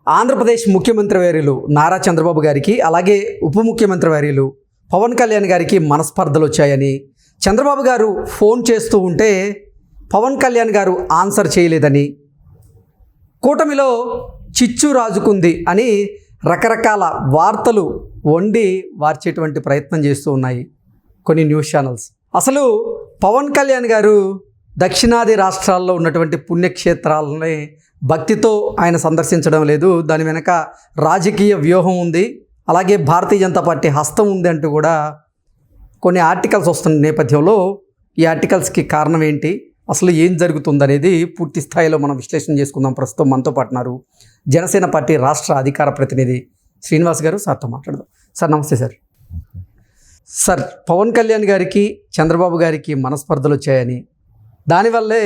ఆంధ్రప్రదేశ్ ముఖ్యమంత్రి వర్యులు నారా చంద్రబాబు గారికి అలాగే ఉప ముఖ్యమంత్రి వర్యులు పవన్ కళ్యాణ్ గారికి మనస్పర్ధలు వచ్చాయని చంద్రబాబు గారు ఫోన్ చేస్తూ ఉంటే పవన్ కళ్యాణ్ గారు ఆన్సర్ చేయలేదని కూటమిలో చిచ్చు రాజుకుంది అని రకరకాల వార్తలు వండి వార్చేటువంటి ప్రయత్నం చేస్తూ ఉన్నాయి కొన్ని న్యూస్ ఛానల్స్. అసలు పవన్ కళ్యాణ్ గారు దక్షిణాది రాష్ట్రాల్లో ఉన్నటువంటి పుణ్యక్షేత్రాలని భక్తితో ఆయన సందర్శించడం లేదు. దాని వెనక రాజకీయ వ్యూహం ఉంది, అలాగే భారతీయ జనతా పార్టీ హస్తం ఉంది అంటూ కూడా కొన్ని ఆర్టికల్స్ వస్తున్న నేపథ్యంలో ఈ ఆర్టికల్స్కి కారణం ఏంటి, అసలు ఏం జరుగుతుందనేది పూర్తి స్థాయిలో మనం విశ్లేషణ చేసుకుందాం. ప్రస్తుతం మనతో పాటున్నారు జనసేన పార్టీ రాష్ట్ర అధికార ప్రతినిధి శ్రీనివాస్ గారు. సార్తో మాట్లాడదాం. సార్ నమస్తే సార్. సార్, పవన్ కళ్యాణ్ గారికి చంద్రబాబు గారికి మనస్పర్ధలు వచ్చాయని, దానివల్లే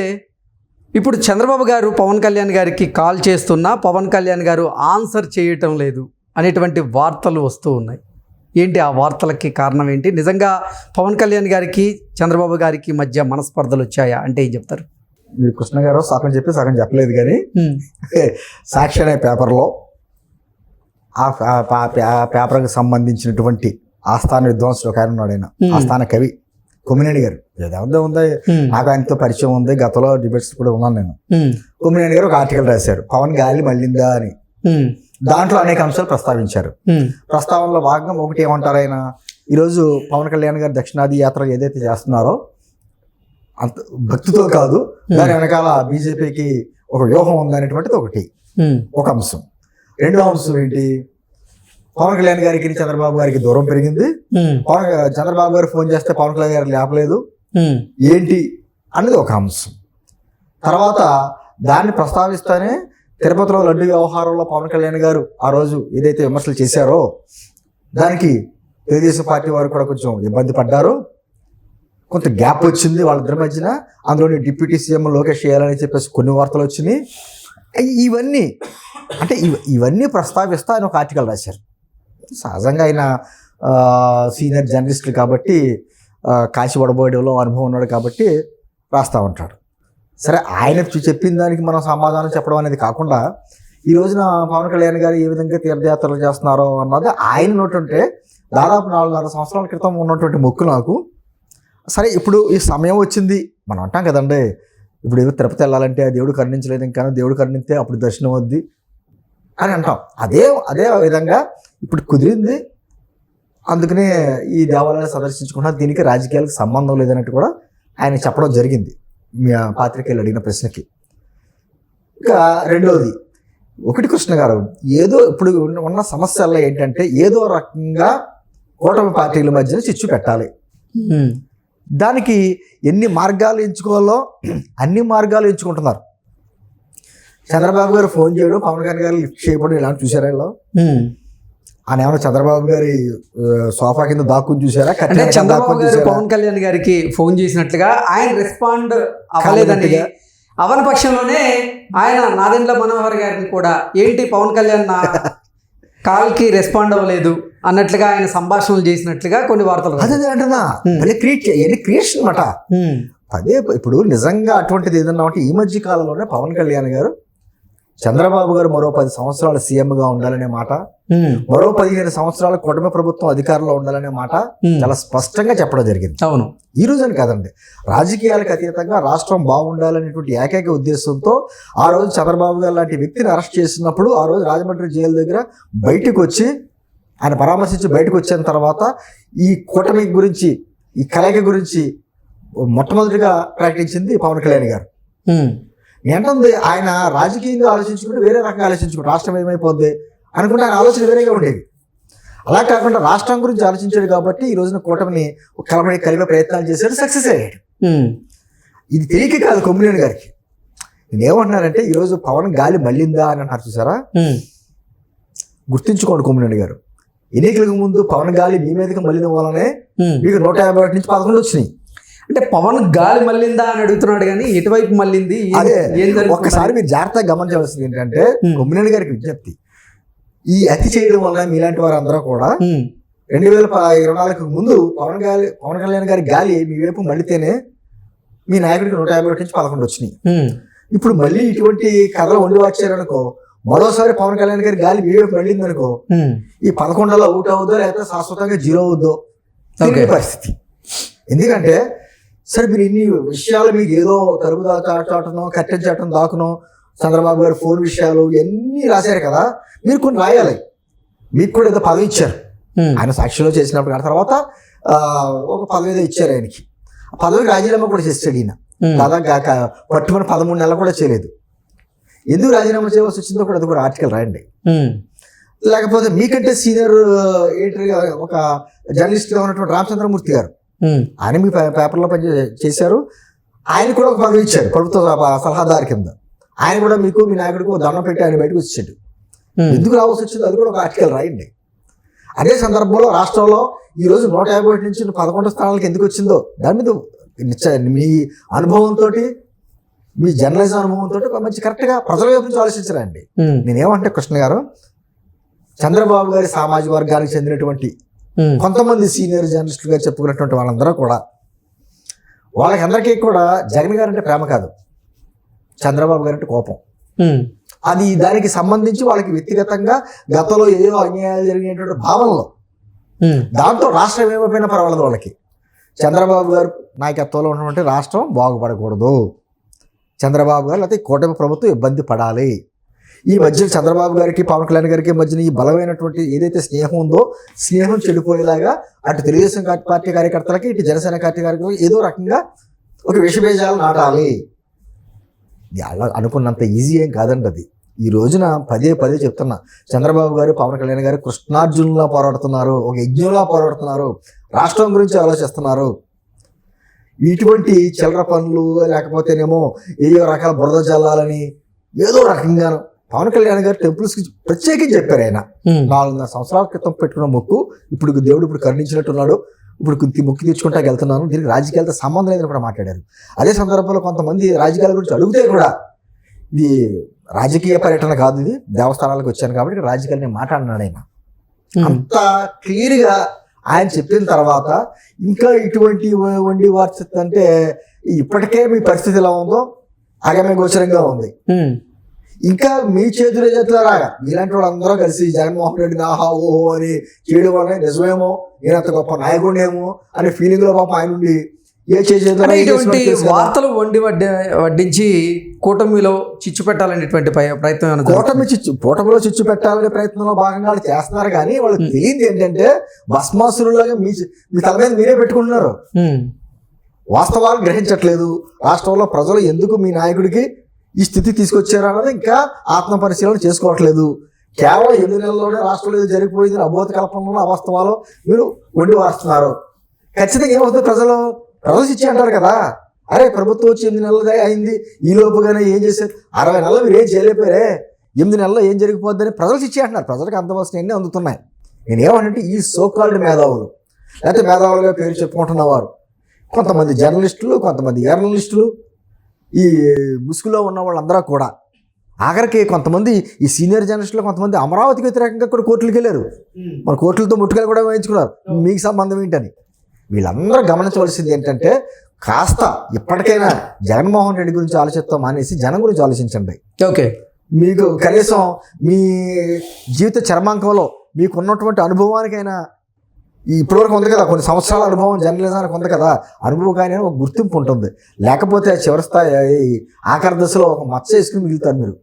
ఇప్పుడు చంద్రబాబు గారు పవన్ కళ్యాణ్ గారికి కాల్ చేస్తున్నా పవన్ కళ్యాణ్ గారు ఆన్సర్ చేయటం లేదు అనేటువంటి వార్తలు వస్తూ ఉన్నాయి. ఏంటి ఆ వార్తలకి కారణం ఏంటి? నిజంగా పవన్ కళ్యాణ్ గారికి చంద్రబాబు గారికి మధ్య మనస్పర్ధలు వచ్చాయా అంటే ఏం చెప్తారు? మీరు కృష్ణ గారు సగం చెప్పి సగం చెప్పలేదు, కానీ సాక్షి అనే పేపర్లో ఆ పేపర్కి సంబంధించినటువంటి ఆస్థాన విద్వాంసుడు ఒక ఆయన ఉన్నాడు. ఆయన ఆస్థాన కవి కొమ్మినేని గారు. ఏదో ఉంది, నాకు ఆయనతో పరిచయం ఉంది, గతంలో డిబేట్స్ కూడా ఉన్నాను నేను. కొమ్మినేని గారు ఒక ఆర్టికల్ రాశారు, పవన్ గాలి మళ్ళిందా అని. దాంట్లో అనేక అంశాలు ప్రస్తావించారు. ప్రస్తావనలో భాగంగా ఒకటి ఏమంటారు ఆయన, ఈరోజు పవన్ కళ్యాణ్ గారు దక్షిణాది యాత్ర ఏదైతే చేస్తున్నారో అంత భక్తితో కాదు, దాని వెనకాల బీజేపీకి ఒక వ్యూహం ఉందనేటువంటిది ఒకటి ఒక అంశం. రెండో అంశం ఏంటి, పవన్ కళ్యాణ్ గారికి చంద్రబాబు గారికి దూరం పెరిగింది, చంద్రబాబు గారు ఫోన్ చేస్తే పవన్ కళ్యాణ్ గారు లేపలేదు ఏంటి అనేది ఒక అంశం. తర్వాత దాన్ని ప్రస్తావిస్తానే తిరుపతిలో లడ్డు వ్యవహారంలో పవన్ కళ్యాణ్ గారు ఆ రోజు ఏదైతే విమర్శలు చేశారో దానికి తెలుగుదేశం పార్టీ వారు కూడా కొంచెం ఇబ్బంది పడ్డారు, కొంత గ్యాప్ వచ్చింది వాళ్ళిద్దరి మధ్యన. అందులోని డిప్యూటీ సీఎం లోకేష్ చేయాలని చెప్పేసి కొన్ని వార్తలు వచ్చినాయి. ఇవన్నీ అంటే ఇవన్నీ ప్రస్తావిస్తా ఆయన ఒక ఆర్టికల్ రాశారు. సహజంగా ఆయన సీనియర్ జర్నలిస్ట్ కాబట్టి కాశీ వడబోయడంలో అనుభవం ఉన్నాడు కాబట్టి రాస్తూ ఉంటాడు. సరే, ఆయన చెప్పిన దానికి మనం సమాధానం చెప్పడం అనేది కాకుండా ఈ రోజున పవన్ కళ్యాణ్ గారు ఏ విధంగా తీర్థయాత్రలు చేస్తున్నారో అన్నది ఆయన ఉన్నట్టుంటే దాదాపు 4.5 సంవత్సరాల క్రితం ఉన్నటువంటి మొక్కు నాకు. సరే, ఇప్పుడు ఈ సమయం వచ్చింది, మనం అంటాం కదండి, ఇప్పుడు ఏదో తిరుపతి వెళ్ళాలంటే దేవుడు కరుణించలేదు, ఇంకా దేవుడు కరుణిస్తే అప్పుడు దర్శనం వద్ది అని అంటాం. అదే విధంగా ఇప్పుడు కుదిరింది, అందుకనే ఈ దేవాలయాన్ని సందర్శించుకున్నా, దీనికి రాజకీయాలకు సంబంధం లేదన్నట్టు కూడా ఆయన చెప్పడం జరిగింది మీ పాత్రికేయులు అడిగిన ప్రశ్నకి. ఇక రెండోది ఒకటి, కృష్ణ గారు ఏదో ఇప్పుడు ఉన్న సమస్యల్లో ఏంటంటే ఏదో రకంగా కూటమి పార్టీల మధ్యన చిచ్చు పెట్టాలి. దానికి ఎన్ని మార్గాలు ఎంచుకోవాలో అన్ని మార్గాలు ఎంచుకుంటున్నారు. చంద్రబాబు గారు ఫోన్ చేయడం, పవన్ కళ్యాణ్ గారు లిఫ్ట్ చేయడం ఇలాంటి చూసారా? ఆయన ఏమైనా చంద్రబాబు గారి సోఫా కింద దాక్కుని చూసారా? చంద్రబాబు గారు పవన్ కళ్యాణ్ గారికి ఫోన్ చేసినట్లుగా ఆయన రెస్పాండ్ అవ్వలేదని అవన పక్షంలోనే ఆయన నాదెండ్ల మనోహర్ గారిని కూడా ఏంటి పవన్ కళ్యాణ్ నా కాల్కి రెస్పాండ్ అవ్వలేదు అన్నట్లుగా ఆయన సంభాషణలు చేసినట్లుగా కొన్ని వార్తలు. అదే అంటున్నా, క్రియేషన్ అనమాట. అదే ఇప్పుడు నిజంగా అటువంటిది ఏదన్నా అంటే ఈ మధ్య కాలంలోనే పవన్ కళ్యాణ్ గారు చంద్రబాబు గారు మరో 10 సంవత్సరాలు సీఎంగా ఉండాలనే మాట, మరో 15 సంవత్సరాలు కూటమి ప్రభుత్వం అధికారంలో ఉండాలనే మాట చాలా స్పష్టంగా చెప్పడం జరిగింది. అవును, ఈ రోజుని కాదండి, రాజకీయాలకు అతీతంగా రాష్ట్రం బాగుండాలనేటువంటి ఏకైక ఉద్దేశంతో ఆ రోజు చంద్రబాబు గారు లాంటి వ్యక్తిని అరెస్ట్ చేసినప్పుడు ఆ రోజు రాజమండ్రి జైలు దగ్గర బయటకు వచ్చి ఆయన పరామర్శించి బయటకు వచ్చిన తర్వాత ఈ కూటమి గురించి, ఈ కలయిక గురించి మొట్టమొదటిగా ప్రకటించింది పవన్ కళ్యాణ్ గారు. ఏంటంది, ఆయన రాజకీయంగా ఆలోచించుకుంటే వేరే రకంగా ఆలోచించుకుంటే రాష్ట్రం ఏమైపోద్ది అనుకుంటే ఆయన ఆలోచన వేరేగా ఉండేది. అలా కాకుండా రాష్ట్రం గురించి ఆలోచించాడు కాబట్టి ఈ రోజున కూటమిని కలిపే ప్రయత్నాలు చేశాడు, సక్సెస్ అయ్యాడు. ఇది తెలియక కాదు కొమ్మినేని గారికి. నేనేమంటున్నానంటే ఈరోజు పవన్ గాలి మళ్ళిందా అని అంటారు చూసారా? గుర్తుంచుకోండి కొమ్మినేని గారు, ఎన్నికలకు ముందు పవన్ గాలి మీ మీదకి మళ్ళిన వల్లనే మీకు 151 నుంచి 11 వచ్చినాయి. అంటే పవన్ గాలి మళ్ళిందా అని అడుగుతున్నాడు, కానీ ఎటువైపు మళ్ళింది? అదే ఒక్కసారి మీరు జాగ్రత్తగా గమనించవలసింది ఏంటంటే కొమ్మినేని గారికి విజ్ఞప్తి, ఈ అతి చేయడం వల్ల మీలాంటి వారు అందరూ కూడా 2024 ముందు పవన్ కళ్యాణ్ గారి గాలి మీ వైపు మళ్ళితేనే మీ నాయకుడికి 151 నుంచి 11 వచ్చినాయి. ఇప్పుడు మళ్ళీ ఇటువంటి కథలు వండి వచ్చారనుకో మరోసారి పవన్ కళ్యాణ్ గారి గాలి వీడియో పడింది అనుకో, ఈ 11లో అవుట్ అవుద్దో లేకపోతే శాశ్వతంగా 0 అవుద్దో తెలియని పరిస్థితి. ఎందుకంటే సరే మీరు ఇన్ని విషయాలు మీకు ఏదో తలుపు చాటనో కట్టెన్ చాటం దాకునో చంద్రబాబు గారు ఫోన్ విషయాలు ఇవన్నీ రాశారు కదా, మీరు కొన్ని రాయాలి. మీకు కూడా ఏదో పదవి ఇచ్చారు ఆయన సాక్షిలో చేసినప్పుడు, ఆ తర్వాత ఒక పదవి ఏదో ఇచ్చారు ఆయనకి. ఆ పదవికి రాజీనామా కూడా చేస్తాడు ఈయన. దాదాపు పట్టుమని 13 నెలలు కూడా చేయలేదు. ఎందుకు రాజీనామా చేయవలసి వచ్చిందో కూడా అది కూడా ఆర్టికల్ రాయండి. లేకపోతే మీకంటే సీనియర్ ఎడిటర్గా ఒక జర్నలిస్ట్గా ఉన్నటువంటి రామచంద్రమూర్తి గారు, ఆయన మీ పేపర్లో చేశారు, ఆయన కూడా ఒక పదవి ఇచ్చారు ప్రభుత్వ సలహాదారు కింద. ఆయన కూడా మీకు మీ నాయకుడికి ఒక దండం పెట్టి ఆయన బయటకు వచ్చాడు. ఎందుకు రావాల్సి వచ్చిందో అది కూడా ఒక ఆర్టికల్ రాయండి. అదే సందర్భంలో రాష్ట్రంలో ఈరోజు 151 నుంచి 11 స్థానాలకు ఎందుకు వచ్చిందో దాని మీద మీ అనుభవంతో, మీ జర్నలిజం అనుభవంతో మంచి కరెక్ట్గా ప్రజల వైపు నుంచి ఆలోచించరండి. నేనేమంటే కృష్ణ గారు, చంద్రబాబు గారి సామాజిక వర్గానికి చెందినటువంటి కొంతమంది సీనియర్ జర్నలిస్టులుగా చెప్పుకున్నటువంటి వాళ్ళందరూ కూడా, వాళ్ళకి అందరికీ కూడా జగన్ గారు అంటే ప్రేమ కాదు, చంద్రబాబు గారు అంటే కోపం. అది దానికి సంబంధించి వాళ్ళకి వ్యక్తిగతంగా గతంలో ఏదో అన్యాయాలు జరిగినటువంటి భావనలో, దాంతో రాష్ట్రం ఏమైపోయినా పర్వాలేదు వాళ్ళకి. చంద్రబాబు గారు నాయకత్వంలో ఉన్నటువంటి రాష్ట్రం బాగుపడకూడదు, చంద్రబాబు గారు లేకపోతే కూటమి ప్రభుత్వం ఇబ్బంది పడాలి. ఈ మధ్య చంద్రబాబు గారికి పవన్ కళ్యాణ్ గారికి మధ్యన ఈ బలమైనటువంటి ఏదైతే స్నేహం ఉందో, స్నేహం చెడిపోయేలాగా అటు తెలుగుదేశం పార్టీ కార్యకర్తలకి ఇటు జనసేన పార్టీ కార్యకర్తలకి ఏదో రకంగా ఒక విషబీజాలు నాటాలి. అలా అనుకున్నంత ఈజీ ఏం కాదండి అది. ఈ రోజున పదే చెప్తున్నా, చంద్రబాబు గారు పవన్ కళ్యాణ్ గారు కృష్ణార్జునులా పోరాడుతున్నారు, ఒక యజ్ఞంలా పోరాడుతున్నారు, రాష్ట్రం గురించి ఆలోచిస్తున్నారు. ఇటువంటి చిల్లర పనులు లేకపోతేనేమో ఏదో రకాల బురద జల్లాలని ఏదో రకంగా పవన్ కళ్యాణ్ గారు టెంపుల్స్కి ప్రత్యేకించి చెప్పారు. ఆయన 4.5 సంవత్సరాల క్రితం పెట్టుకున్న మొక్కు ఇప్పుడు దేవుడు ఇప్పుడు కరుణించినట్టున్నాడు, ఇప్పుడు మొక్కు తెచ్చుకుంటా వెళ్తున్నాను, దీనికి రాజకీయాలతో సంబంధం లేదని కూడా మాట్లాడారు. అదే సందర్భంలో కొంతమంది రాజకీయాల గురించి అడిగితే కూడా ఇది రాజకీయ పర్యటన కాదు, ఇది దేవస్థానాలకు వచ్చాను కాబట్టి రాజకీయాలు నేను మాట్లాడినాడు ఆయన. అంత క్లియర్గా ఆయన చెప్పిన తర్వాత ఇంకా ఇటువంటి వండి వార్త అంటే ఇప్పటికే మీ పరిస్థితి ఎలా ఉందో అగమ్య గోచరంగా ఉంది. ఇంకా మీ చేతిలో రాగా ఇలాంటి వాళ్ళు అందరూ కలిసి జగన్మోహన్ రెడ్డిని ఆహా ఓహో అని చేయడం వల్ల నిజమేమో నేనంత గొప్ప నాయకుడేమో అనే ఫీలింగ్ లో పాపం ఆయన ఉండి ఇటువంటి వార్తలు వడ్డించి కూటమిలో చిచ్చు పెట్టాలనేటువంటి ప్రయత్నం, కూటమిలో చిచ్చు పెట్టాలనే ప్రయత్నంలో భాగంగా వాళ్ళు చేస్తున్నారు. కానీ వాళ్ళకి తెలియదు ఏంటంటే భస్మాసురులాగా మీ తల మీద మీరే పెట్టుకుంటున్నారు, వాస్తవాలు గ్రహించట్లేదు. రాష్ట్రంలో ప్రజలు ఎందుకు మీ నాయకుడికి ఈ స్థితి తీసుకొచ్చారు అన్నది ఇంకా ఆత్మ పరిశీలన చేసుకోవట్లేదు. కేవలం 8 నెలల్లోనే రాష్ట్రంలో ఏదో జరిగిపోయింది అబోధ కల్పనలో అవాస్తవాలు మీరు వండి వారుస్తున్నారు. ఖచ్చితంగా ఏమవుతుంది, ప్రజలు ఇచ్చి అంటారు కదా, అరే ప్రభుత్వం వచ్చి 8 నెలలు అయింది, ఈ లోపుగానే ఏం చేశారు, 60 నెలలు మీరు ఏం చేయలేకపోయారే, 8 నెలల్లో ఏం జరిగిపోద్దని ప్రజలకు ఇచ్చి అంటున్నారు. ప్రజలకు అందవలసినవన్నీ అందుతున్నాయి. నేనేమంటే ఈ సోకాల్డ్ మేధావులు లేకపోతే మేధావులుగా పేరు చెప్పుకుంటున్న వారు కొంతమంది జర్నలిస్టులు, కొంతమంది జర్నలిస్టులు, ఈ ముసుగులో ఉన్న వాళ్ళందరూ కూడా ఆఖరికి కొంతమంది ఈ సీనియర్ జర్నలిస్టులు కొంతమంది అమరావతికి వ్యతిరేకంగా కూడా కోర్టులకు వెళ్ళారు. మన కోర్టులతో ముట్టుకలు కూడా వేయించుకున్నారు, మీకు సంబంధం ఏంటని. వీళ్ళందరూ గమనించవలసింది ఏంటంటే కాస్త ఇప్పటికైనా జగన్మోహన్ రెడ్డి గురించి ఆలోచిస్తాం మానేసి జనం గురించి ఆలోచించండి. ఓకే, మీకు కనీసం మీ జీవిత చర్మాంకంలో మీకు ఉన్నటువంటి అనుభవానికైనా ఇప్పటివరకు ఉంది కదా, కొన్ని సంవత్సరాల అనుభవం జర్నలిజానికి ఉంది కదా, అనుభవకాయన ఒక గుర్తింపు ఉంటుంది. లేకపోతే చివరి స్థాయి ఆఖరి దశలో ఒక మచ్చ వేసుకుని మిగులుతారు, మీరు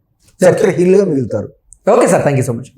చరిత్రహీనులుగా మిగులుతారు. Okay sir, thank you so much.